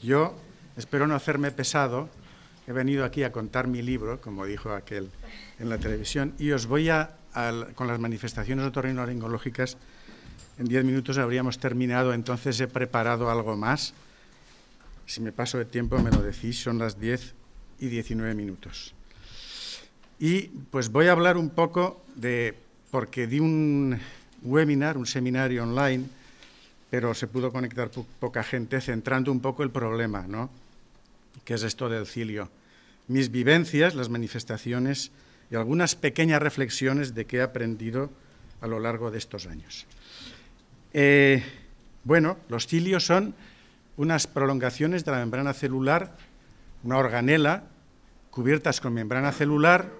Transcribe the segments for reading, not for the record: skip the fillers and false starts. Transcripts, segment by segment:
Yo espero no hacerme pesado. He venido aquí a contar mi libro, como dijo aquel en la televisión, y os voy con las manifestaciones otorrinolaringológicas. En 10 minutos habríamos terminado, entonces he preparado algo más. Si me paso de tiempo me lo decís, son las 10:19 minutos. Y pues voy a hablar un poco porque di un webinar, un seminario online, pero se pudo conectar poca gente, centrando un poco el problema, ¿no? ¿Qué es esto del cilio? Mis vivencias, las manifestaciones y algunas pequeñas reflexiones de qué he aprendido a lo largo de estos años. Bueno, los cilios son unas prolongaciones de la membrana celular, una organela, cubiertas con membrana celular,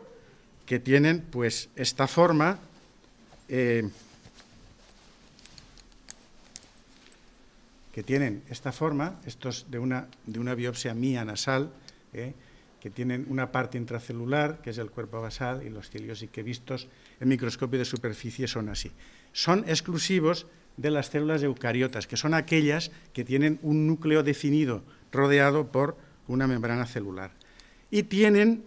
que tienen pues esta forma, estos de una biopsia mía nasal, que tienen una parte intracelular, que es el cuerpo basal, y los cilios, y que vistos en microscopio de superficie son así. Son exclusivos de las células eucariotas, que son aquellas que tienen un núcleo definido, rodeado por una membrana celular. Y tienen,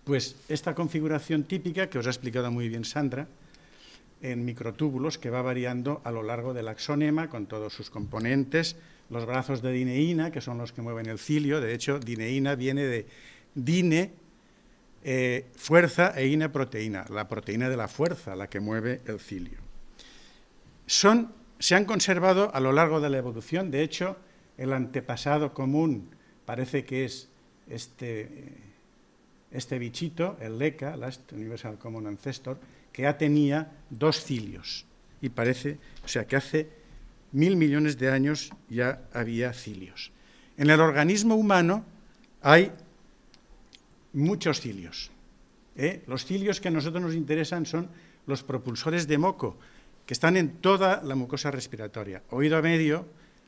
pues, esta configuración típica, que os ha explicado muy bien Sandra, en microtúbulos, que va variando a lo largo del axonema, con todos sus componentes, los brazos de dineína, que son los que mueven el cilio. De hecho, dineína viene de dine, fuerza, e ine, proteína, la proteína de la fuerza, la que mueve el cilio. Se han conservado a lo largo de la evolución. De hecho, el antepasado común parece que es este bichito, el LECA, Last Universal Common Ancestor, que ya tenía 2 cilios. Y parece, o sea, que hace 1000 millones de años ya había cilios. En el organismo humano hay muchos cilios. Los cilios que a nosotros nos interesan son los propulsores de moco, que están en toda la mucosa respiratoria: oído medio,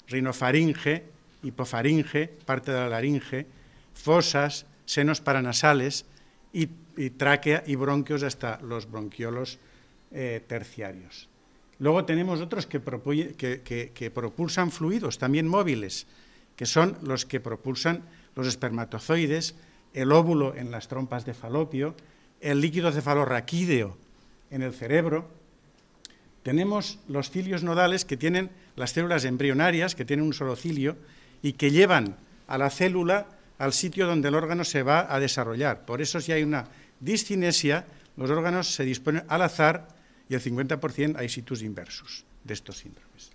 rinofaringe, hipofaringe, parte de la laringe, fosas, senos paranasales y tráquea y bronquios hasta los bronquiolos terciarios. Luego tenemos otros que propulsan fluidos, también móviles, que son los que propulsan los espermatozoides, el óvulo en las trompas de Falopio, el líquido cefalorraquídeo en el cerebro. Tenemos los cilios nodales, que tienen las células embrionarias, que tienen un solo cilio, y que llevan a la célula al sitio donde el órgano se va a desarrollar. Por eso, si hay una discinesia, los órganos se disponen al azar, y el 50% hay situs inversus de estos síndromes.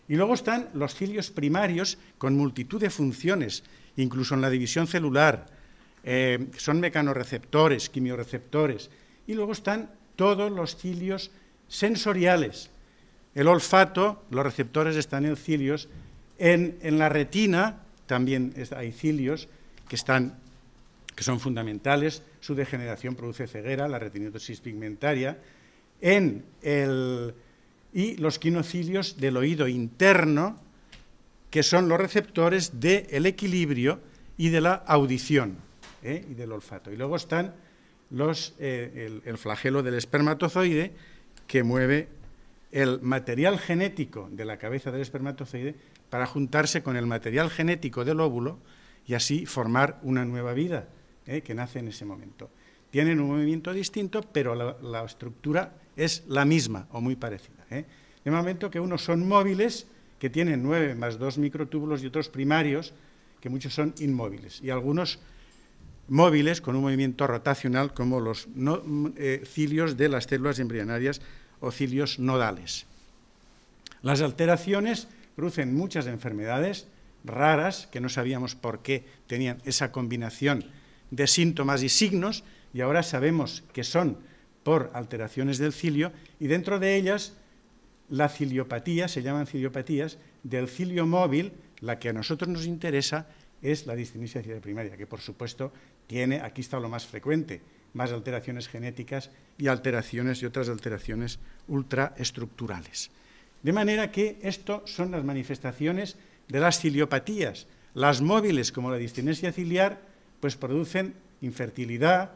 Y luego están los cilios primarios, con multitud de funciones, incluso en la división celular. Son mecanorreceptores, quimioreceptores. Y luego están todos los cilios sensoriales. El olfato, los receptores están en cilios. En la retina también hay cilios que son fundamentales. Su degeneración produce ceguera, la retinitosis pigmentaria. Y los quinocilios del oído interno, que son los receptores del equilibrio y de la audición, y del olfato. Y luego están el flagelo del espermatozoide, que mueve el material genético de la cabeza del espermatozoide para juntarse con el material genético del óvulo y así formar una nueva vida, que nace en ese momento. Tienen un movimiento distinto, pero la estructura es la misma o muy parecida. De momento que unos son móviles, que tienen 9 más 2 microtúbulos, y otros primarios, que muchos son inmóviles, y algunos móviles con un movimiento rotacional, como los cilios de las células embrionarias o cilios nodales. Las alteraciones producen muchas enfermedades raras, que no sabíamos por qué tenían esa combinación de síntomas y signos, y ahora sabemos que son por alteraciones del cilio, y dentro de ellas la ciliopatía, se llaman ciliopatías, del cilio móvil. La que a nosotros nos interesa es la discinesia ciliar primaria, que por supuesto tiene, aquí está lo más frecuente, más alteraciones genéticas y otras alteraciones ultraestructurales. De manera que esto son las manifestaciones de las ciliopatías. Las móviles, como la discinesia ciliar, pues producen infertilidad.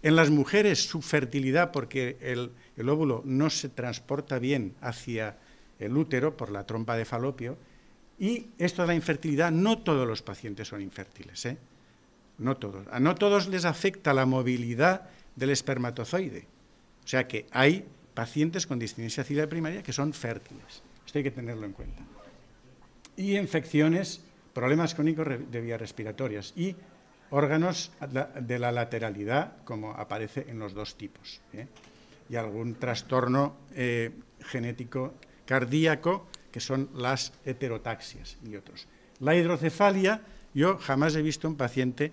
En las mujeres, subfertilidad, porque el óvulo no se transporta bien hacia el útero por la trompa de Falopio, Y esto de la infertilidad, no todos los pacientes son infértiles, ¿eh? No todos. A no todos les afecta la movilidad del espermatozoide. O sea que hay pacientes con discinesia ciliar primaria que son fértiles. Esto hay que tenerlo en cuenta. Y infecciones, problemas crónicos de vías respiratorias y órganos de la lateralidad, como aparece en los dos tipos, ¿eh? Y algún trastorno genético cardíaco, que son las heterotaxias y otros. La hidrocefalia, yo jamás he visto un paciente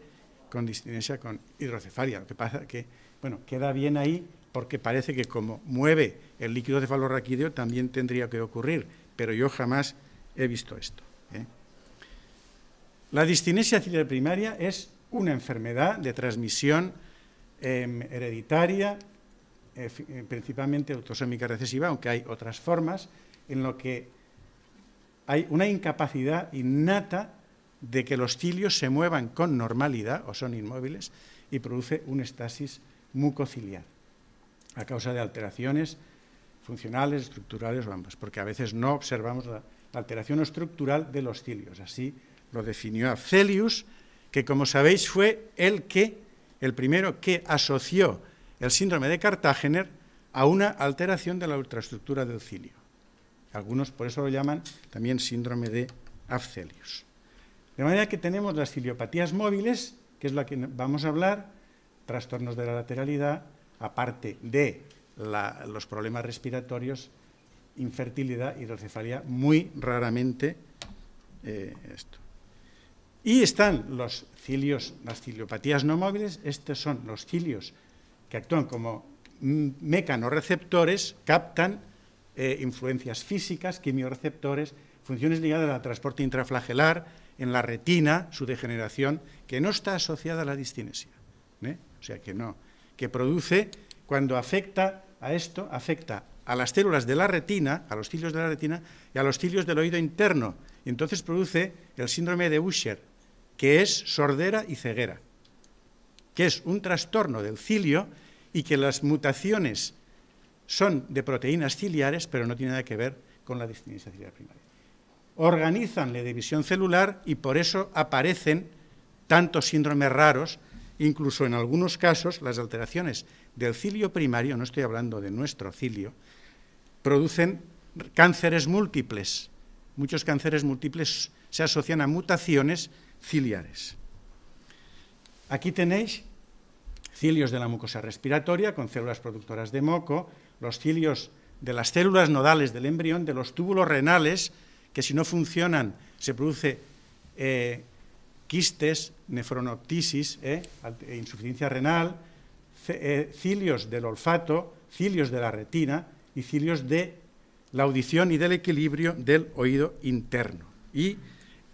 con discinesia con hidrocefalia. Lo que pasa que, bueno, queda bien ahí porque parece que como mueve el líquido cefalorraquídeo también tendría que ocurrir, pero yo jamás he visto esto, ¿eh? La discinesia ciliar primaria es una enfermedad de transmisión hereditaria, principalmente autosómica recesiva, aunque hay otras formas, en lo que hay una incapacidad innata de que los cilios se muevan con normalidad, o son inmóviles, y produce un estasis mucociliar, a causa de alteraciones funcionales, estructurales o ambas, porque a veces no observamos la alteración estructural de los cilios. Así lo definió Afzelius, que como sabéis fue el primero que asoció el síndrome de Cartagener a una alteración de la ultraestructura del cilio. Algunos por eso lo llaman también síndrome de Afzelius. De manera que tenemos las ciliopatías móviles, que es la que vamos a hablar, trastornos de la lateralidad, aparte de los problemas respiratorios, infertilidad, hidrocefalia, muy raramente esto. Y están los cilios, las ciliopatías no móviles. Estos son los cilios que actúan como mecanorreceptores, captan influencias físicas, quimiorreceptores, funciones ligadas al transporte intraflagelar, en la retina, su degeneración, que no está asociada a la discinesia, ¿eh? O sea que no, que produce, cuando afecta a esto, afecta a las células de la retina, a los cilios de la retina y a los cilios del oído interno, y entonces produce el síndrome de Usher, que es sordera y ceguera, que es un trastorno del cilio y que las mutaciones son de proteínas ciliares, pero no tiene nada que ver con la discinesia ciliar primaria. Organizan la división celular y por eso aparecen tantos síndromes raros, incluso en algunos casos las alteraciones del cilio primario, no estoy hablando de nuestro cilio, producen cánceres múltiples. Muchos cánceres múltiples se asocian a mutaciones ciliares. Aquí tenéis cilios de la mucosa respiratoria con células productoras de moco, los cilios de las células nodales del embrión, de los túbulos renales, que si no funcionan se produce quistes, nefronoptisis, insuficiencia renal, cilios del olfato, cilios de la retina y cilios de la audición y del equilibrio del oído interno. Y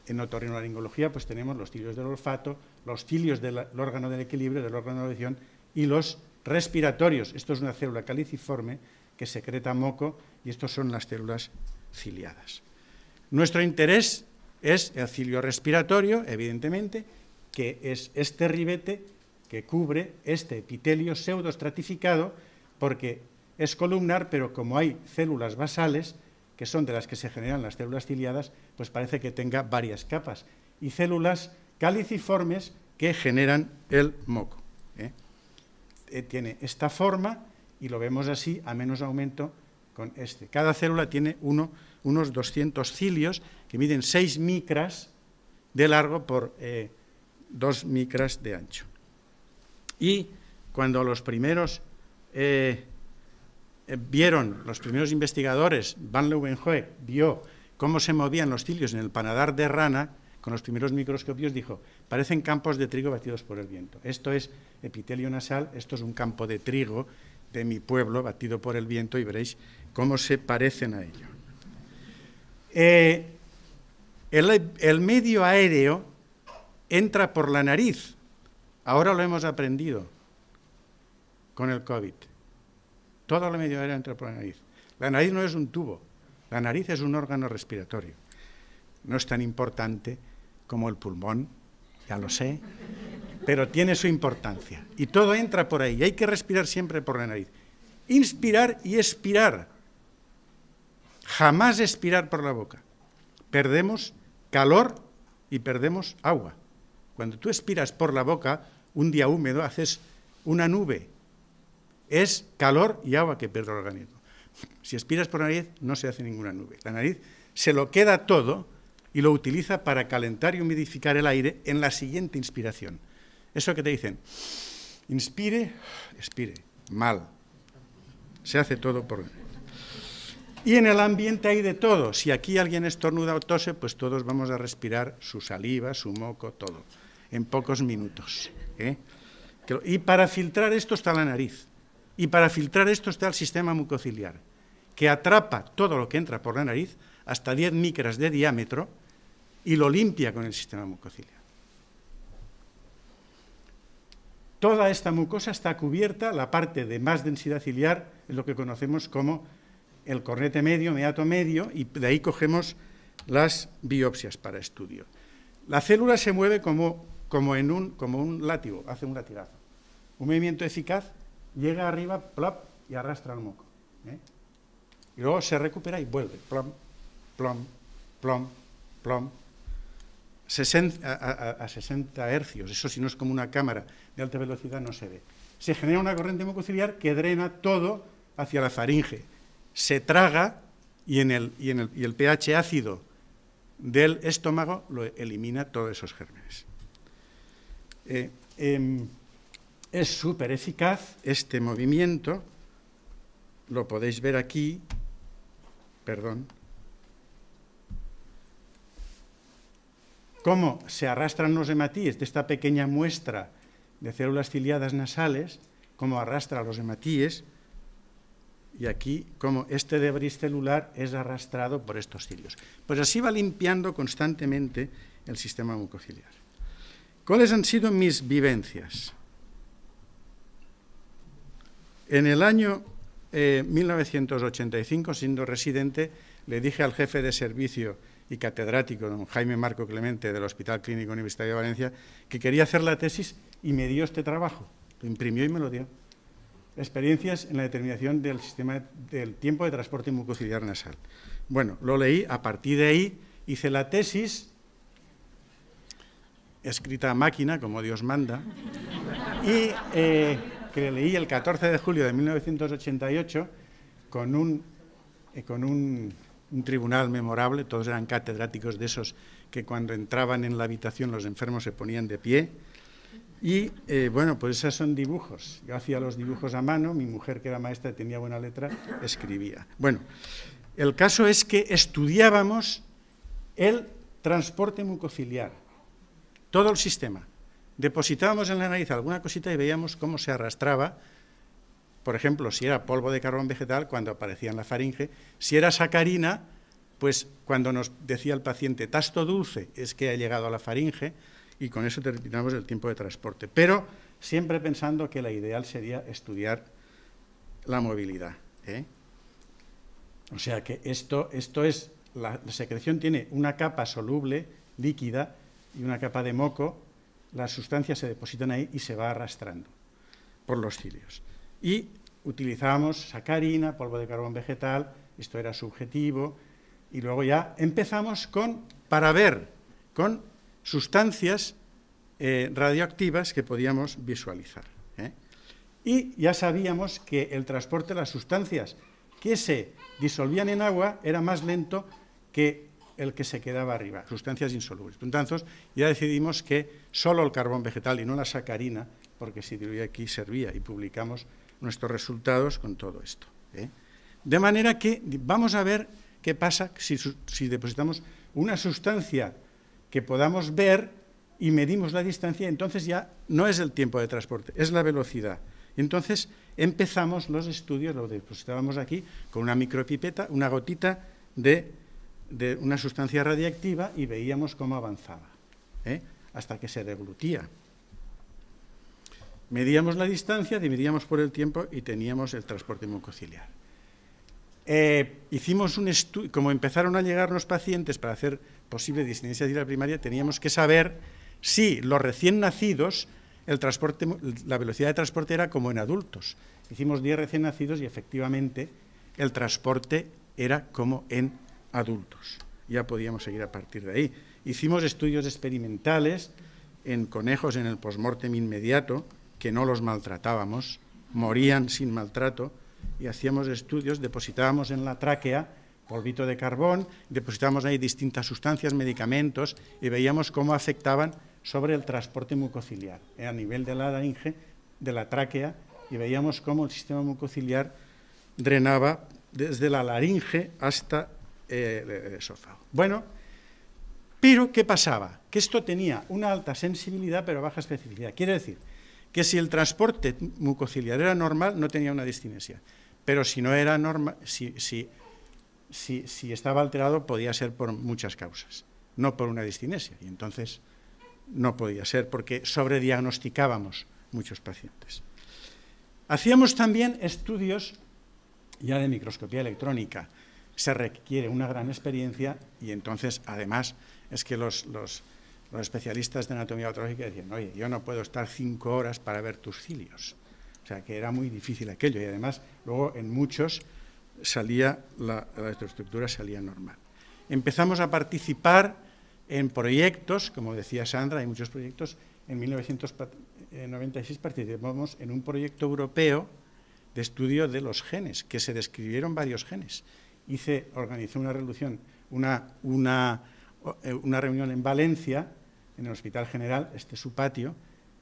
en otorrinolaringología pues tenemos los cilios del olfato, los cilios del órgano del equilibrio, del órgano de la audición y los respiratorios. Esto es una célula caliciforme que secreta moco y estos son las células ciliadas. Nuestro interés es el cilio respiratorio, evidentemente, que es este ribete que cubre este epitelio pseudoestratificado, porque es columnar, pero como hay células basales, que son de las que se generan las células ciliadas, pues parece que tenga varias capas, y células caliciformes que generan el moco, ¿eh? Tiene esta forma, y lo vemos así, a menos aumento con este. Cada célula tiene unos 200 cilios que miden 6 micras de largo por 2 micras de ancho. Y cuando los primeros los primeros investigadores, Van Leeuwenhoek vio cómo se movían los cilios en el panadar de rana, con los primeros microscopios dijo, parecen campos de trigo batidos por el viento. Esto es epitelio nasal, esto es un campo de trigo de mi pueblo batido por el viento y veréis cómo se parecen a ello. El medio aéreo entra por la nariz. Ahora lo hemos aprendido con el COVID. Todo el medio aéreo entra por la nariz. La nariz no es un tubo, la nariz es un órgano respiratorio. No es tan importante como el pulmón, ya lo sé, pero tiene su importancia. Y todo entra por ahí, y hay que respirar siempre por la nariz. Inspirar y expirar. Jamás expirar por la boca, perdemos calor y perdemos agua. Cuando tú expiras por la boca, un día húmedo, haces una nube. Es calor y agua que pierde el organismo. Si expiras por la nariz, no se hace ninguna nube. La nariz se lo queda todo y lo utiliza para calentar y humidificar el aire en la siguiente inspiración. Eso que te dicen, inspire, expire, mal. Se hace todo por... Y en el ambiente hay de todo. Si aquí alguien estornuda o tose, pues todos vamos a respirar su saliva, su moco, todo, en pocos minutos. Y para filtrar esto está la nariz. Y para filtrar esto está el sistema mucociliar, que atrapa todo lo que entra por la nariz, hasta 10 micras de diámetro, y lo limpia con el sistema mucociliar. Toda esta mucosa está cubierta, la parte de más densidad ciliar es lo que conocemos como el cornete medio, meato medio, y de ahí cogemos las biopsias para estudio. La célula se mueve como un látigo, hace un latigazo. Un movimiento eficaz, llega arriba, plop, y arrastra el moco. Y luego se recupera y vuelve, plom, plom, plom, plom. A 60 hercios, eso si no es como una cámara de alta velocidad no se ve. Se genera una corriente mucociliar que drena todo hacia la faringe. Se traga y el pH ácido del estómago lo elimina todos esos gérmenes. Es súper eficaz este movimiento, lo podéis ver aquí, perdón, cómo se arrastran los hematíes de esta pequeña muestra de células ciliadas nasales, cómo arrastra los hematíes, y aquí cómo este debris celular es arrastrado por estos cilios. Pues así va limpiando constantemente el sistema mucociliar. ¿Cuáles han sido mis vivencias? En el año 1985, siendo residente, le dije al jefe de servicio y catedrático, don Jaime Marco Clemente, del Hospital Clínico Universitario de Valencia, que quería hacer la tesis y me dio este trabajo. Lo imprimió y me lo dio. Experiencias en la determinación del sistema del tiempo de transporte mucociliar nasal. Bueno, lo leí, a partir de ahí hice la tesis, escrita a máquina, como Dios manda, y que leí el 14 de julio de 1988 con un tribunal memorable, todos eran catedráticos de esos que cuando entraban en la habitación los enfermos se ponían de pie. Y bueno, pues esos son dibujos. Yo hacía los dibujos a mano, mi mujer, que era maestra y tenía buena letra, escribía. Bueno, el caso es que estudiábamos el transporte mucociliar, todo el sistema. Depositábamos en la nariz alguna cosita y veíamos cómo se arrastraba, por ejemplo, si era polvo de carbón vegetal, cuando aparecía en la faringe, si era sacarina, pues cuando nos decía el paciente tasto dulce, es que ha llegado a la faringe, y con eso terminamos el tiempo de transporte. Pero siempre pensando que la ideal sería estudiar la movilidad. O sea que esto es, la secreción tiene una capa soluble, líquida, y una capa de moco. Las sustancias se depositan ahí y se va arrastrando por los cilios. Y utilizábamos sacarina, polvo de carbón vegetal, esto era subjetivo, y luego ya empezamos para ver con sustancias radioactivas que podíamos visualizar. Y ya sabíamos que el transporte de las sustancias que se disolvían en agua era más lento que el que se quedaba arriba, sustancias insolubles. Entonces, ya decidimos que solo el carbón vegetal y no la sacarina, porque si diluía aquí servía, y publicamos nuestros resultados con todo esto. De manera que vamos a ver qué pasa si depositamos una sustancia que podamos ver y medimos la distancia, entonces ya no es el tiempo de transporte, es la velocidad. Entonces empezamos los estudios, lo depositábamos aquí con una micropipeta, una gotita de una sustancia radiactiva y veíamos cómo avanzaba, hasta que se deglutía. Medíamos la distancia, dividíamos por el tiempo y teníamos el transporte mucociliar. Hicimos un estudio, como empezaron a llegarnos pacientes para hacer posible disidencia ciliar primaria, teníamos que saber si los recién nacidos, la velocidad de transporte era como en adultos. Hicimos 10 recién nacidos y efectivamente el transporte era como en adultos. ya podíamos seguir a partir de ahí. Hicimos estudios experimentales en conejos en el postmortem inmediato, que no los maltratábamos, morían sin maltrato, y hacíamos estudios, depositábamos en la tráquea polvito de carbón, depositábamos ahí distintas sustancias, medicamentos, y veíamos cómo afectaban sobre el transporte mucociliar, a nivel de la laringe, de la tráquea, y veíamos cómo el sistema mucociliar drenaba desde la laringe hasta el esófago. Bueno, pero ¿qué pasaba? Que esto tenía una alta sensibilidad pero baja especificidad. Quiere decir que si el transporte mucociliar era normal, no tenía una distinesia, pero si no era normal, si estaba alterado, podía ser por muchas causas, no por una distinesia, y entonces no podía ser porque sobrediagnosticábamos muchos pacientes. Hacíamos también estudios ya de microscopía electrónica. Se requiere una gran experiencia y entonces, además, es que los especialistas de anatomía patológica decían, oye, yo no puedo estar 5 horas para ver tus cilios. O sea, que era muy difícil aquello y además luego en muchos salía la estructura salía normal. Empezamos a participar en proyectos, como decía Sandra, hay muchos proyectos. En 1996 participamos en un proyecto europeo de estudio de los genes, que se describieron varios genes. Organizé una reunión en Valencia, en el Hospital General, este es su patio,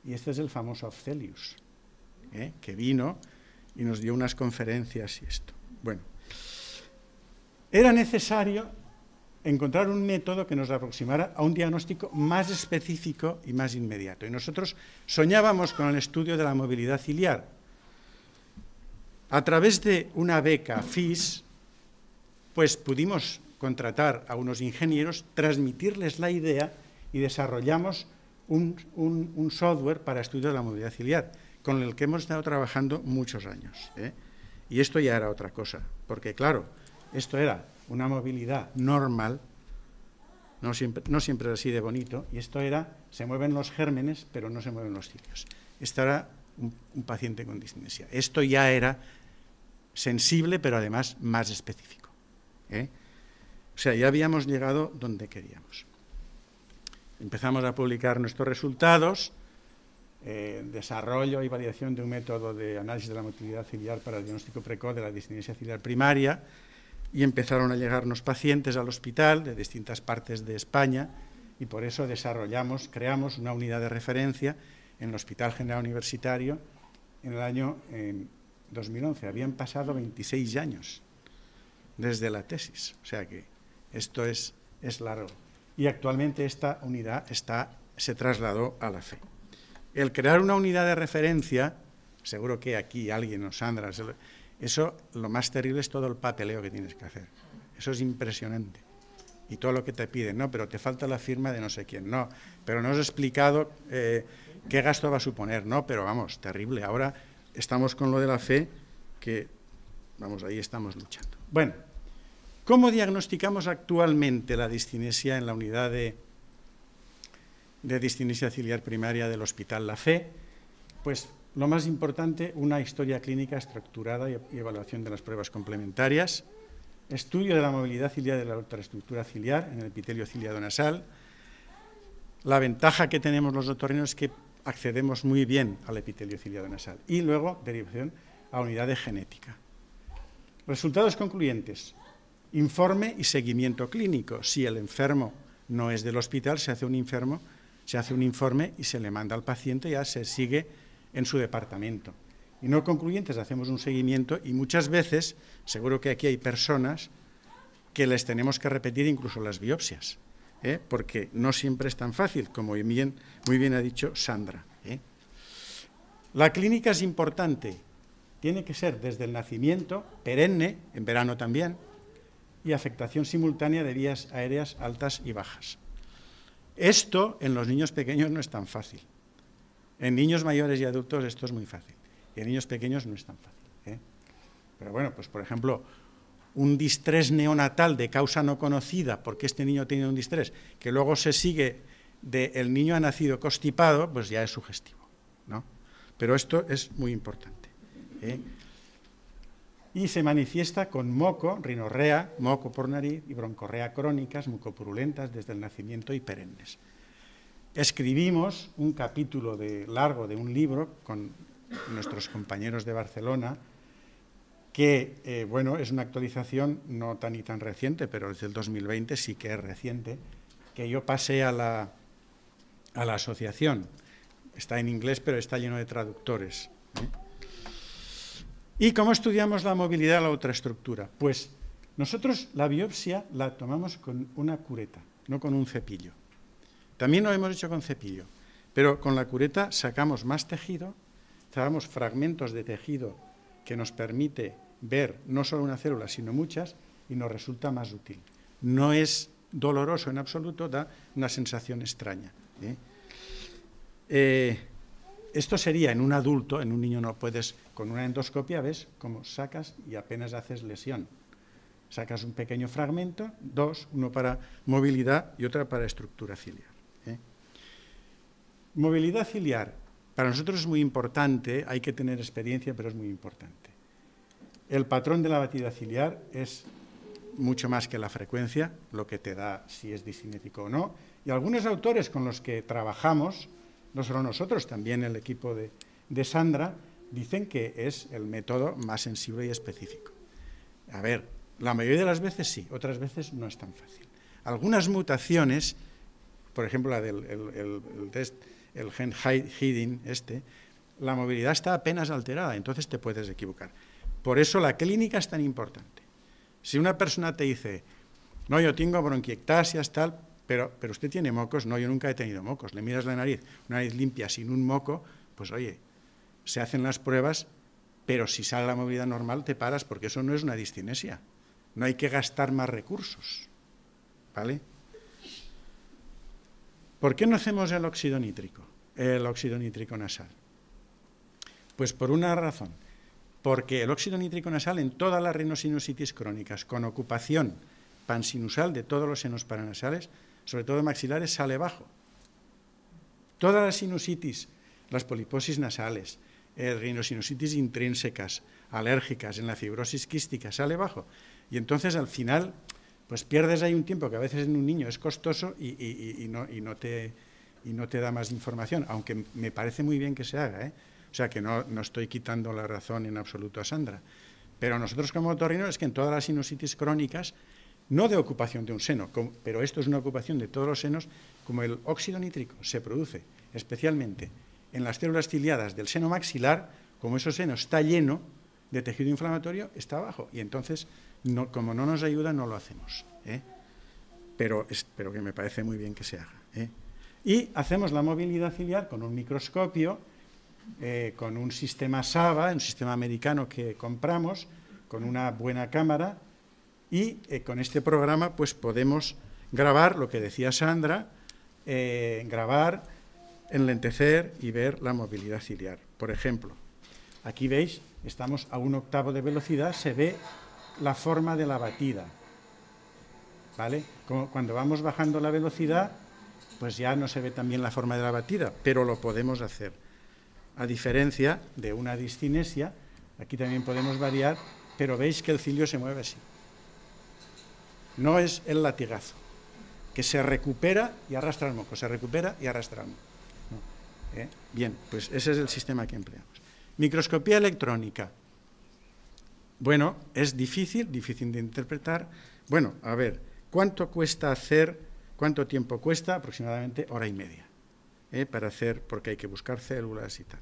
y este es el famoso Afzelius, que vino y nos dio unas conferencias y esto. Bueno, era necesario encontrar un método que nos aproximara a un diagnóstico más específico y más inmediato. Y nosotros soñábamos con el estudio de la movilidad ciliar. A través de una beca FIS, pues pudimos contratar a unos ingenieros, transmitirles la idea y desarrollamos un software para estudio de la movilidad ciliar, con el que hemos estado trabajando muchos años. Y esto ya era otra cosa, porque claro, esto era una movilidad normal, no siempre es así de bonito, y esto era, se mueven los gérmenes, pero no se mueven los cilios. Esto era un paciente con distinesia. Esto ya era sensible, pero además más específico. O sea, ya habíamos llegado donde queríamos. Empezamos a publicar nuestros resultados, desarrollo y validación de un método de análisis de la motilidad ciliar para el diagnóstico precoz de la distinesia ciliar primaria, y empezaron a llegarnos pacientes al hospital de distintas partes de España, y por eso creamos una unidad de referencia en el Hospital General Universitario en el año 2011. Habían pasado 26 años desde la tesis, o sea que esto es largo. Y actualmente esta unidad se trasladó a la FE. El crear una unidad de referencia, seguro que aquí alguien o Sandra, eso lo más terrible es todo el papeleo que tienes que hacer. Eso es impresionante. Y todo lo que te piden, no, pero te falta la firma de no sé quién, no, pero no os he explicado qué gasto va a suponer, no, pero vamos, terrible. Ahora estamos con lo de la FE, que, vamos, ahí estamos luchando. Bueno, ¿cómo diagnosticamos actualmente la distinesia en la unidad de distinesia ciliar primaria del Hospital La Fe? Pues lo más importante, una historia clínica estructurada y evaluación de las pruebas complementarias, estudio de la movilidad ciliar de la ultraestructura ciliar en el epitelio ciliado nasal. La ventaja que tenemos los otorrinos es que accedemos muy bien al epitelio ciliado nasal. Y luego, derivación a unidad de genética. Resultados concluyentes. Informe y seguimiento clínico. Si el enfermo no es del hospital, se hace un informe y se le manda al paciente, ya se sigue en su departamento. Y no concluyentes, hacemos un seguimiento y muchas veces, seguro que aquí hay personas que les tenemos que repetir incluso las biopsias, porque no siempre es tan fácil, como muy bien ha dicho Sandra. La clínica es importante, tiene que ser desde el nacimiento, perenne, en verano también, y afectación simultánea de vías aéreas altas y bajas. Esto en los niños pequeños no es tan fácil. En niños mayores y adultos esto es muy fácil, y en niños pequeños no es tan fácil. Pero bueno, pues por ejemplo, un distrés neonatal de causa no conocida, porque este niño tiene un distrés, que luego se sigue de el niño ha nacido constipado, pues ya es sugestivo, ¿no? Pero esto es muy importante. y se manifiesta con moco, rinorrea, moco por nariz, y broncorrea crónicas, mucopurulentas desde el nacimiento y perennes. Escribimos un capítulo largo de un libro con nuestros compañeros de Barcelona, que, bueno, es una actualización no tan y tan reciente, pero desde el 2020 sí que es reciente, que yo pasé a la asociación. Está en inglés, pero está lleno de traductores. ¿Y cómo estudiamos la movilidad de la ultraestructura? Pues nosotros la biopsia la tomamos con una cureta, no con un cepillo. También lo hemos hecho con cepillo, pero con la cureta sacamos más tejido, sacamos fragmentos de tejido que nos permite ver no solo una célula, sino muchas, y nos resulta más útil. No es doloroso en absoluto, da una sensación extraña. Esto sería en un adulto, en un niño no puedes, con una endoscopia ves cómo sacas y apenas haces lesión. Sacas un pequeño fragmento, uno para movilidad y otra para estructura ciliar. Movilidad ciliar, para nosotros es muy importante, hay que tener experiencia, pero es muy importante. El patrón de la batida ciliar es mucho más que la frecuencia, lo que te da si es discinético o no, y algunos autores con los que trabajamos, no solo nosotros, también el equipo de Sandra, dicen que es el método más sensible y específico. A ver, la mayoría de las veces sí, otras veces no es tan fácil. Algunas mutaciones, por ejemplo la del el gen Hiding, la movilidad está apenas alterada, entonces te puedes equivocar. Por eso la clínica es tan importante. Si una persona te dice, no, yo tengo bronquiectasias, tal, pero usted tiene mocos, no, yo nunca he tenido mocos, le miras la nariz, una nariz limpia sin un moco, pues oye, se hacen las pruebas, pero si sale la movilidad normal te paras, porque eso no es una discinesia, no hay que gastar más recursos, ¿vale? ¿Por qué no hacemos el óxido nítrico nasal? Pues por una razón, porque el óxido nítrico nasal en todas las rinosinusitis crónicas, con ocupación pansinusal de todos los senos paranasales, sobre todo maxilares, sale bajo. Todas las sinusitis, las poliposis nasales, rinosinusitis intrínsecas, alérgicas, en la fibrosis quística, sale bajo. Y entonces al final, pues pierdes ahí un tiempo que a veces en un niño es costoso y no te da más información, aunque me parece muy bien que se haga, O sea, que no estoy quitando la razón en absoluto a Sandra. Pero nosotros como otorrinos es que en todas las sinusitis crónicas, no de ocupación de un seno, pero esto es una ocupación de todos los senos, como el óxido nítrico se produce especialmente en las células ciliadas del seno maxilar, como ese seno está lleno de tejido inflamatorio, está bajo. Y entonces, como no nos ayuda, no lo hacemos. Pero que me parece muy bien que se haga. Y hacemos la movilidad ciliar con un microscopio, con un sistema SAVA, un sistema americano que compramos, con una buena cámara, y con este programa pues podemos grabar, lo que decía Sandra, grabar, enlentecer y ver la movilidad ciliar. Por ejemplo, aquí veis, estamos a 1/8 de velocidad, se ve la forma de la batida, ¿vale? Como cuando vamos bajando la velocidad, pues ya no se ve tan bien la forma de la batida, pero lo podemos hacer. A diferencia de una discinesia, aquí también podemos variar, pero veis que el cilio se mueve así. No es el latigazo, que se recupera y arrastra el moco, se recupera y arrastra el moco. Bien, pues ese es el sistema que empleamos. Microscopía electrónica. Bueno, es difícil de interpretar. Bueno, a ver, ¿cuánto cuesta hacer, cuánto tiempo cuesta? Aproximadamente 1h30. Para hacer, porque hay que buscar células y tal.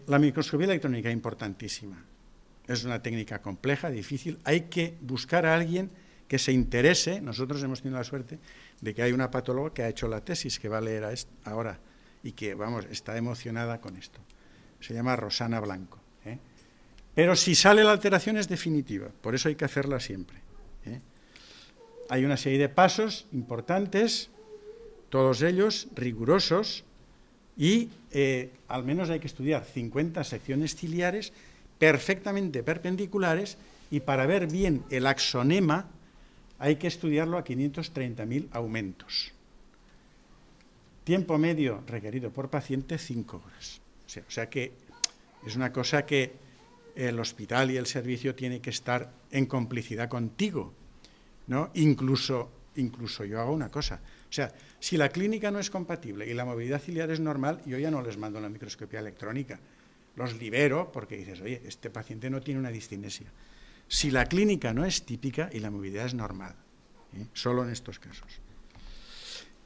La microscopía electrónica es importantísima. Es una técnica compleja, difícil. Hay que buscar a alguien que se interese. Nosotros hemos tenido la suerte de que hay una patóloga que ha hecho la tesis, que va a leer ahora, y que, vamos, está emocionada con esto. Se llama Rosana Blanco. Pero si sale la alteración es definitiva, por eso hay que hacerla siempre. Hay una serie de pasos importantes, todos ellos rigurosos, y al menos hay que estudiar 50 secciones ciliares perfectamente perpendiculares, y para ver bien el axonema hay que estudiarlo a 530.000 aumentos. Tiempo medio requerido por paciente, 5 horas. O sea que es una cosa que el hospital y el servicio tiene que estar en complicidad contigo, ¿no? Incluso yo hago una cosa. O sea, si la clínica no es compatible y la movilidad ciliar es normal, yo ya no les mando la microscopía electrónica. Los libero porque dices, oye, este paciente no tiene una distinesia. Si la clínica no es típica y la movilidad es normal, solo en estos casos.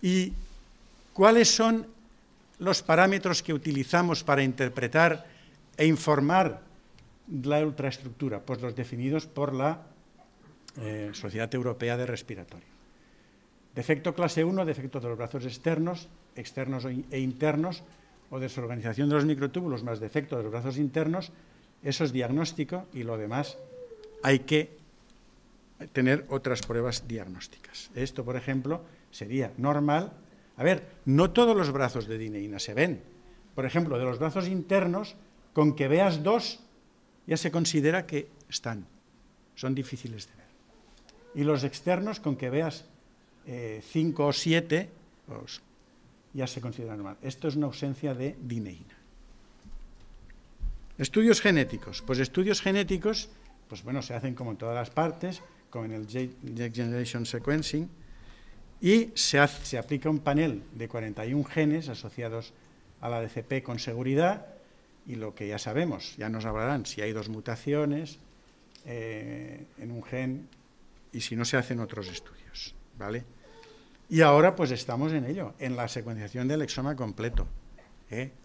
¿Y cuáles son los parámetros que utilizamos para interpretar e informar la ultraestructura? Pues los definidos por la Sociedad Europea de Respiratorio. Defecto clase 1, defecto de los brazos externos e internos, o desorganización de los microtúbulos más defecto de los brazos internos, eso es diagnóstico y lo demás hay que tener otras pruebas diagnósticas. Esto, por ejemplo, sería normal. A ver, no todos los brazos de dineína se ven. Por ejemplo, de los brazos internos, con que veas 2, ya se considera que son difíciles de ver. Y los externos, con que veas 5 o 7, ya se considera normal. Esto es una ausencia de dineína. Estudios genéticos. Pues estudios genéticos, pues bueno, se hacen como en todas las partes, como en el Next Generation Sequencing, y se aplica un panel de 41 genes asociados a la DCP con seguridad, y lo que ya sabemos, ya nos hablarán si hay 2 mutaciones en un gen, y si no se hacen otros estudios, ¿vale? Y ahora pues estamos en ello, en la secuenciación del exoma completo.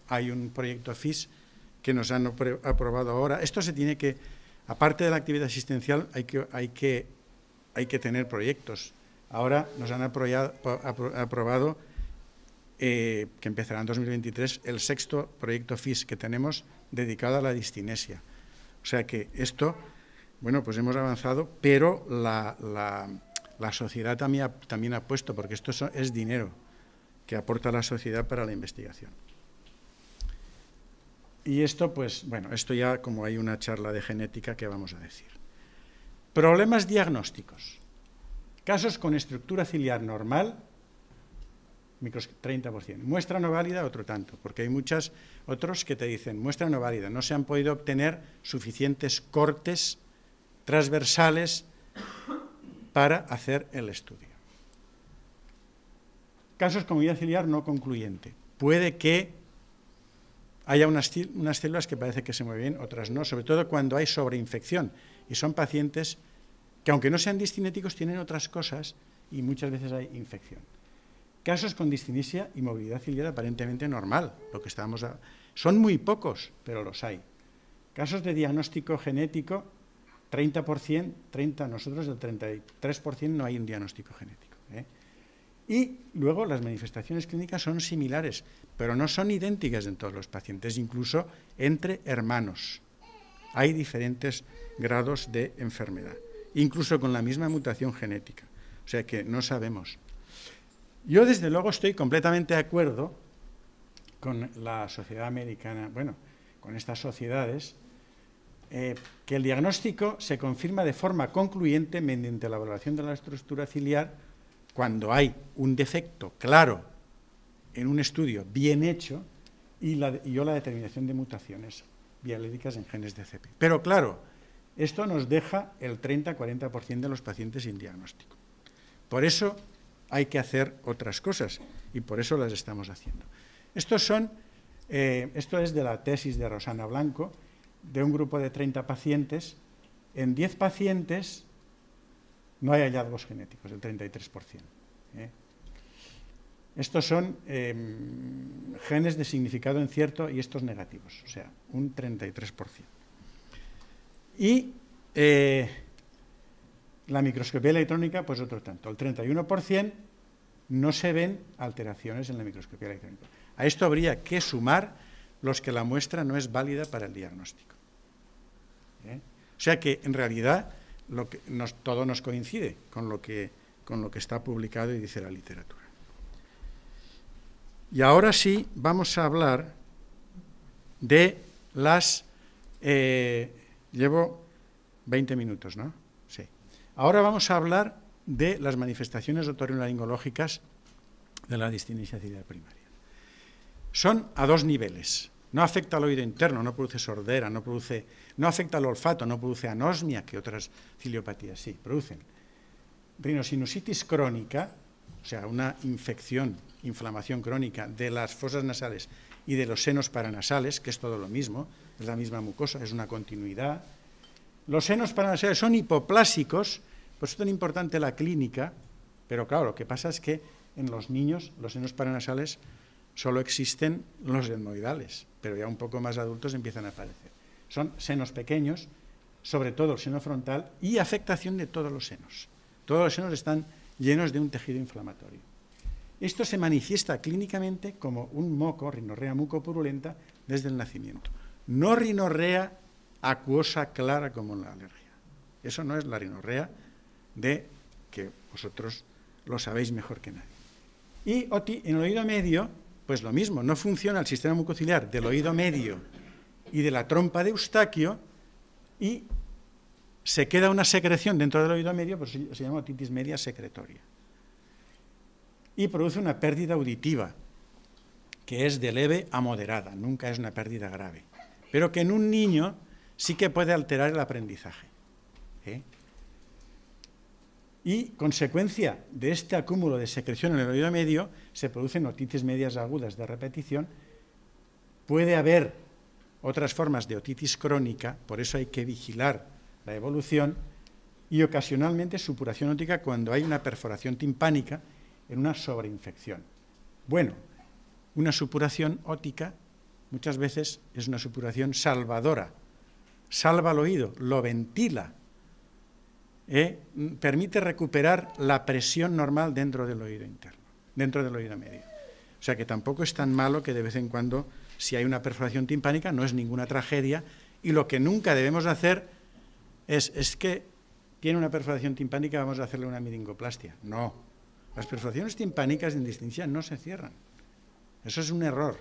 Hay un proyecto FIS que nos han aprobado ahora. Esto se tiene que, aparte de la actividad asistencial, hay que tener proyectos. Ahora nos han aprobado, que empezará en 2023, el 6º proyecto FIS que tenemos dedicado a la distinesia. O sea que esto, bueno, pues hemos avanzado, pero la sociedad también ha puesto, porque esto es dinero que aporta la sociedad para la investigación. Y esto, pues, bueno, esto ya como hay una charla de genética que vamos a decir. Problemas diagnósticos. Casos con estructura ciliar normal, 30%. Muestra no válida, otro tanto, porque hay otros que te dicen, muestra no válida, no se han podido obtener suficientes cortes transversales para hacer el estudio. Casos con movilidad ciliar no concluyente. Puede que haya unas células que parece que se mueven bien, otras no, sobre todo cuando hay sobreinfección. Y son pacientes que, aunque no sean distinéticos, tienen otras cosas y muchas veces hay infección. Casos con distinesia y movilidad ciliar aparentemente normal. Son muy pocos, pero los hay. Casos de diagnóstico genético, 30%, nosotros del 33% no hay un diagnóstico genético. Y luego las manifestaciones clínicas son similares, pero no son idénticas en todos los pacientes, incluso entre hermanos. Hay diferentes grados de enfermedad, incluso con la misma mutación genética. O sea que no sabemos. Yo, desde luego, estoy completamente de acuerdo con la sociedad americana, bueno, con estas sociedades, que el diagnóstico se confirma de forma concluyente mediante la valoración de la estructura ciliar cuando hay un defecto claro en un estudio bien hecho y la determinación de mutaciones bialélicas en genes DCP. Pero claro, esto nos deja el 30-40% de los pacientes sin diagnóstico. Por eso hay que hacer otras cosas y por eso las estamos haciendo. Esto es de la tesis de Rosana Blanco, de un grupo de 30 pacientes. En 10 pacientes no hay hallazgos genéticos, el 33%. Estos son genes de significado incierto y estos negativos, o sea, un 33%. Y la microscopía electrónica, pues otro tanto. El 31% no se ven alteraciones en la microscopía electrónica. A esto habría que sumar los que la muestra no es válida para el diagnóstico. O sea que, en realidad, todo nos coincide con lo que está publicado y dice la literatura. Y ahora sí vamos a hablar de las... llevo 20 minutos, ¿no? Sí. Ahora vamos a hablar de las manifestaciones otorrinolaringológicas de la distinesia ciliar primaria. Son a 2 niveles. No afecta al oído interno, no produce sordera, no afecta al olfato, no produce anosmia, que otras ciliopatías sí producen. Rinosinusitis crónica, o sea, una inflamación crónica de las fosas nasales y de los senos paranasales, que es todo lo mismo, es la misma mucosa, es una continuidad. Los senos paranasales son hipoplásicos, por eso es tan importante la clínica, pero claro, lo que pasa es que en los niños los senos paranasales solo existen los etmoidales, pero ya un poco más adultos empiezan a aparecer. Son senos pequeños, sobre todo el seno frontal, y afectación de todos los senos. Todos los senos están llenos de un tejido inflamatorio. Esto se manifiesta clínicamente como un moco, rinorrea mucopurulenta, desde el nacimiento. No rinorrea acuosa clara como en la alergia. Eso no es la rinorrea de que vosotros lo sabéis mejor que nadie. Y en el oído medio, pues lo mismo, no funciona el sistema mucociliar del oído medio y de la trompa de Eustaquio y se queda una secreción dentro del oído medio, pues se llama otitis media secretoria. Y produce una pérdida auditiva, que es de leve a moderada, nunca es una pérdida grave, pero que en un niño sí que puede alterar el aprendizaje. Y consecuencia de este acúmulo de secreción en el oído medio, se producen otitis medias agudas de repetición. Puede haber otras formas de otitis crónica, por eso hay que vigilar la evolución, y ocasionalmente supuración óptica cuando hay una perforación timpánica en una sobreinfección. Bueno, una supuración óptica muchas veces es una supuración salvadora, salva el oído, lo ventila, permite recuperar la presión normal dentro del oído interno, dentro del oído medio. O sea que tampoco es tan malo que de vez en cuando, si hay una perforación timpánica, no es ninguna tragedia, y lo que nunca debemos hacer es que tiene una perforación timpánica, vamos a hacerle una meringoplastia. No, las perforaciones timpánicas en distinción no se cierran. Eso es un error.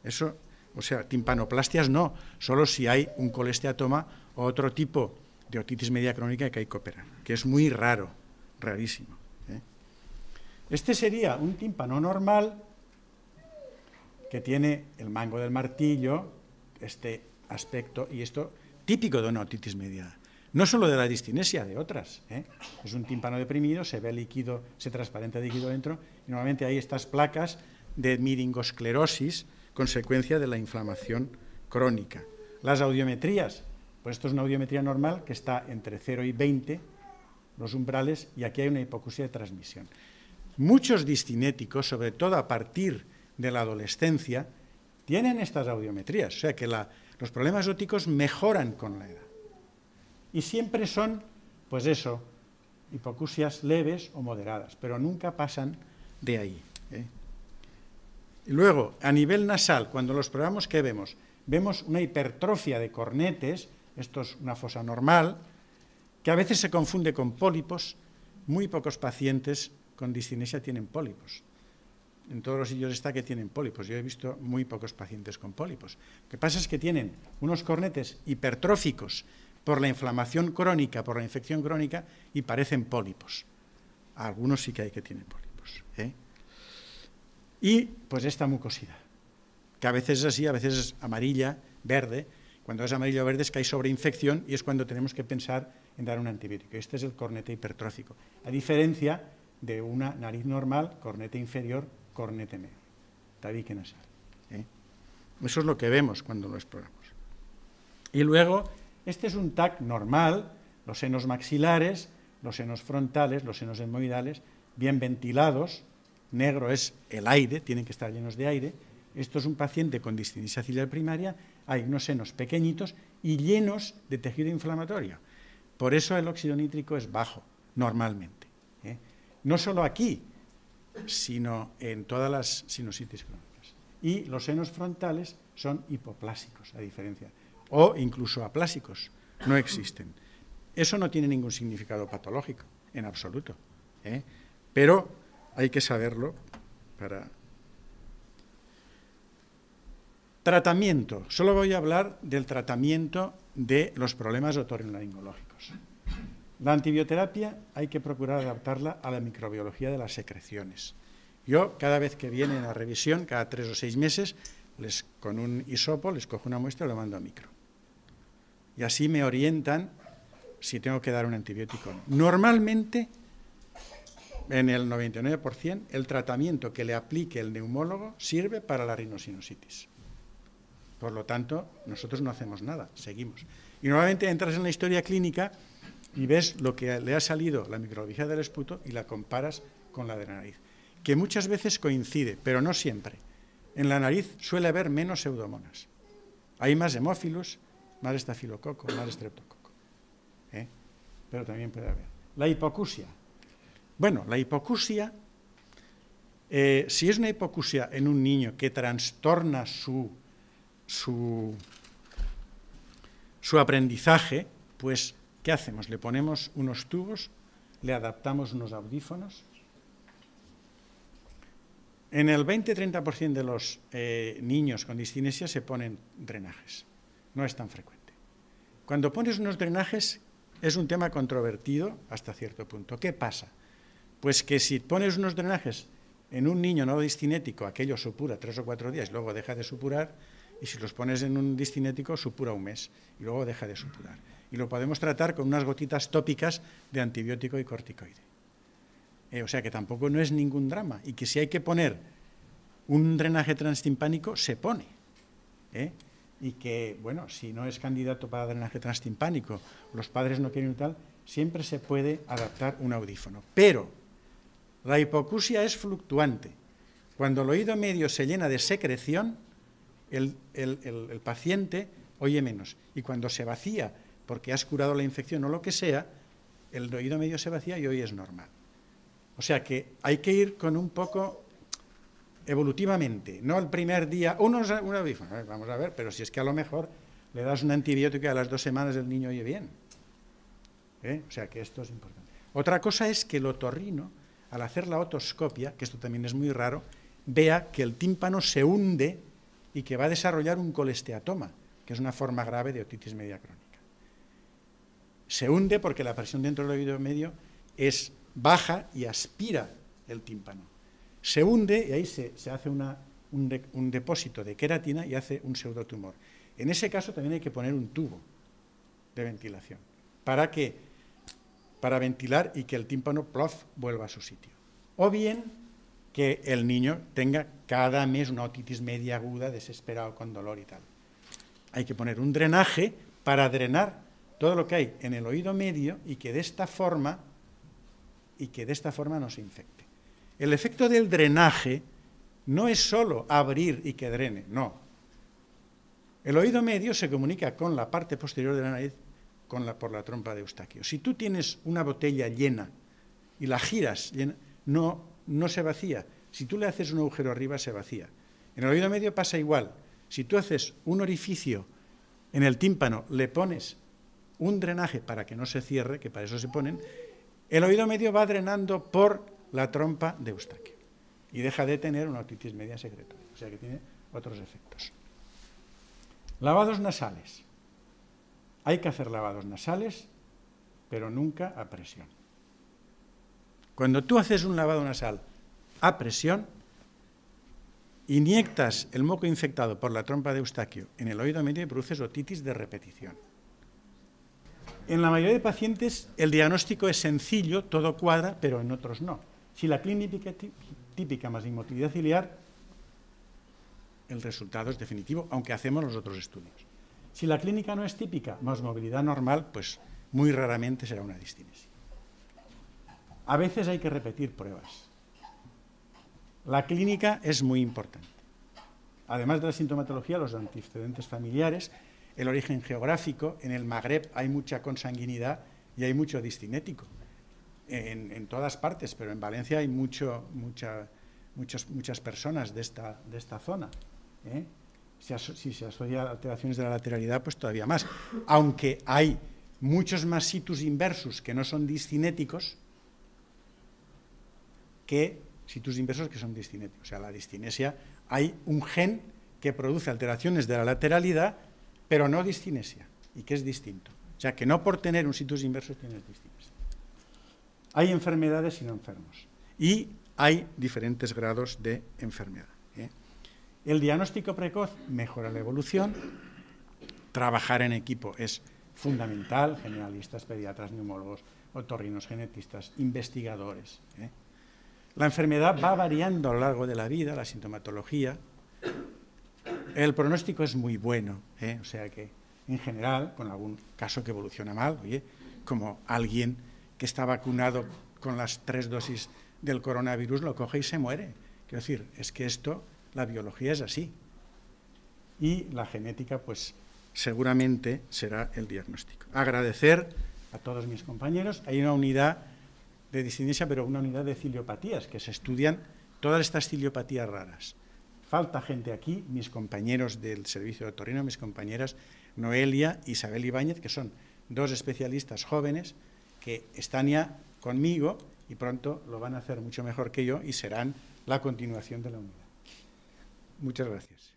Eso, o sea, timpanoplastias no, solo si hay un colesteatoma o otro tipo de otitis media crónica que hay que operar, que es muy raro, rarísimo. Este sería un tímpano normal que tiene el mango del martillo, este aspecto, y esto típico de una otitis media, no solo de la distinesia, de otras. Es un tímpano deprimido, se ve líquido, se transparenta líquido dentro, y normalmente hay estas placas de meringosclerosis, consecuencia de la inflamación crónica. Las audiometrías, pues esto es una audiometría normal que está entre 0 y 20, los umbrales, y aquí hay una hipoacusia de transmisión. Muchos distinéticos, sobre todo a partir de la adolescencia, tienen estas audiometrías, o sea que los problemas ópticos mejoran con la edad. Y siempre son, pues eso, hipoacusias leves o moderadas, pero nunca pasan de ahí. Y luego, a nivel nasal, cuando los probamos, ¿qué vemos? Vemos una hipertrofia de cornetes, esto es una fosa normal, que a veces se confunde con pólipos. Muy pocos pacientes con distinesia tienen pólipos. En todos los sitios está que tienen pólipos. Yo he visto muy pocos pacientes con pólipos. Lo que pasa es que tienen unos cornetes hipertróficos por la inflamación crónica, por la infección crónica, y parecen pólipos. Algunos sí que hay que tienen pólipos. Y pues esta mucosidad, que a veces es así, a veces es amarilla, verde. Cuando es amarillo o verde es que hay sobreinfección y es cuando tenemos que pensar en dar un antibiótico. Este es el cornete hipertrófico, a diferencia de una nariz normal, cornete inferior, cornete medio, tabique nasal. Eso es lo que vemos cuando lo exploramos. Y luego, este es un TAC normal, los senos maxilares, los senos frontales, los senos etmoidales, bien ventilados. Negro es el aire, tienen que estar llenos de aire. Esto es un paciente con distinesia ciliar primaria, hay unos senos pequeñitos y llenos de tejido inflamatorio. Por eso el óxido nítrico es bajo, normalmente. No solo aquí, sino en todas las sinusitis crónicas. Y los senos frontales son hipoplásicos, a diferencia, o incluso aplásicos, no existen. Eso no tiene ningún significado patológico, en absoluto, pero hay que saberlo para... Tratamiento. Solo voy a hablar del tratamiento de los problemas otorrinolaringológicos. La antibioterapia hay que procurar adaptarla a la microbiología de las secreciones. Yo, cada vez que viene a revisión, cada 3 o 6 meses, con un hisopo les cojo una muestra y lo mando a micro. Y así me orientan si tengo que dar un antibiótico o no. Normalmente, en el 99%, el tratamiento que le aplique el neumólogo sirve para la rinosinositis. Por lo tanto, nosotros no hacemos nada, seguimos. Y normalmente entras en la historia clínica y ves lo que le ha salido la microbiología del esputo y la comparas con la de la nariz, que muchas veces coincide, pero no siempre. En la nariz suele haber menos pseudomonas. Hay más hemófilos, más estafilococo, más estreptococo. Pero también puede haber. La hipoacusia. Bueno, la hipoacusia, si es una hipoacusia en un niño que trastorna su aprendizaje, pues, ¿qué hacemos? Le ponemos unos tubos, le adaptamos unos audífonos. En el 20-30% de los niños con discinesia se ponen drenajes. No es tan frecuente. Cuando pones unos drenajes es un tema controvertido hasta cierto punto. ¿Qué pasa? Pues que si pones unos drenajes en un niño no discinético, aquello supura 3 o 4 días y luego deja de supurar, y si los pones en un discinético supura un mes y luego deja de supurar. Y lo podemos tratar con unas gotitas tópicas de antibiótico y corticoide. O sea que tampoco no es ningún drama, y que si hay que poner un drenaje transtimpánico, se pone. Y que, bueno, si no es candidato para drenaje transtimpánico, los padres no quieren tal, siempre se puede adaptar un audífono. Pero la hipoacusia es fluctuante. Cuando el oído medio se llena de secreción, el paciente oye menos. Y cuando se vacía, porque has curado la infección o lo que sea, el oído medio se vacía y hoy es normal. O sea que hay que ir con un poco evolutivamente, no el primer día, un audífono, vamos a ver, pero si es que a lo mejor le das un antibiótico y a las 2 semanas el niño oye bien. O sea que esto es importante. Otra cosa es que el otorrino, al hacer la otoscopia, que esto también es muy raro, vea que el tímpano se hunde y que va a desarrollar un colesteatoma, que es una forma grave de otitis media crónica. Se hunde porque la presión dentro del oído medio es baja y aspira el tímpano. Se hunde y ahí se hace un depósito de queratina y hace un pseudotumor. En ese caso también hay que poner un tubo de ventilación para ventilar y que el tímpano plof vuelva a su sitio. O bien que el niño tenga cada mes una otitis media aguda, desesperado, con dolor y tal. Hay que poner un drenaje para drenar todo lo que hay en el oído medio y que de esta forma no se infecte. El efecto del drenaje no es solo abrir y que drene, no. El oído medio se comunica con la parte posterior de la nariz por la trompa de Eustaquio. Si tú tienes una botella llena y la giras, no se vacía. Si tú le haces un agujero arriba, se vacía. En el oído medio pasa igual. Si tú haces un orificio en el tímpano, le pones un drenaje para que no se cierre, que para eso se ponen, el oído medio va drenando por la trompa de Eustaquio y deja de tener una otitis media secretoria, o sea que tiene otros efectos. Lavados nasales. Hay que hacer lavados nasales, pero nunca a presión. Cuando tú haces un lavado nasal a presión, inyectas el moco infectado por la trompa de Eustaquio en el oído medio y produces otitis de repetición. En la mayoría de pacientes el diagnóstico es sencillo, todo cuadra, pero en otros no. Si la clínica típica más inmotilidad ciliar, el resultado es definitivo, aunque hacemos los otros estudios. Si la clínica no es típica, más movilidad normal, pues muy raramente será una distinesia. A veces hay que repetir pruebas. La clínica es muy importante. Además de la sintomatología, los antecedentes familiares, el origen geográfico. En el Magreb hay mucha consanguinidad y hay mucho distinético. En todas partes, pero en Valencia hay muchas personas de esta zona. Si se asocia a alteraciones de la lateralidad, pues todavía más. Aunque hay muchos más situs inversus que no son discinéticos que situs inversos que son discinéticos. O sea, la distinesia, hay un gen que produce alteraciones de la lateralidad, pero no discinesia, y que es distinto. O sea, que no por tener un situs inverso tienes discinesia. Hay enfermedades y no enfermos. Y hay diferentes grados de enfermedad. El diagnóstico precoz mejora la evolución, trabajar en equipo es fundamental, generalistas, pediatras, neumólogos, otorrinos, genetistas, investigadores. La enfermedad va variando a lo largo de la vida, la sintomatología. El pronóstico es muy bueno, o sea que, en general, con algún caso que evoluciona mal, como alguien que está vacunado con las 3 dosis del coronavirus, lo coge y se muere. Quiero decir, es que esto, la biología es así. Y la genética, pues, seguramente será el diagnóstico. Agradecer a todos mis compañeros. Hay una unidad de disidencia, pero una unidad de ciliopatías, que se estudian todas estas ciliopatías raras. Falta gente aquí, mis compañeros del servicio de otorrino, mis compañeras Noelia e Isabel Ibáñez, que son 2 especialistas jóvenes que están ya conmigo y pronto lo van a hacer mucho mejor que yo y serán la continuación de la unidad. Muchas gracias.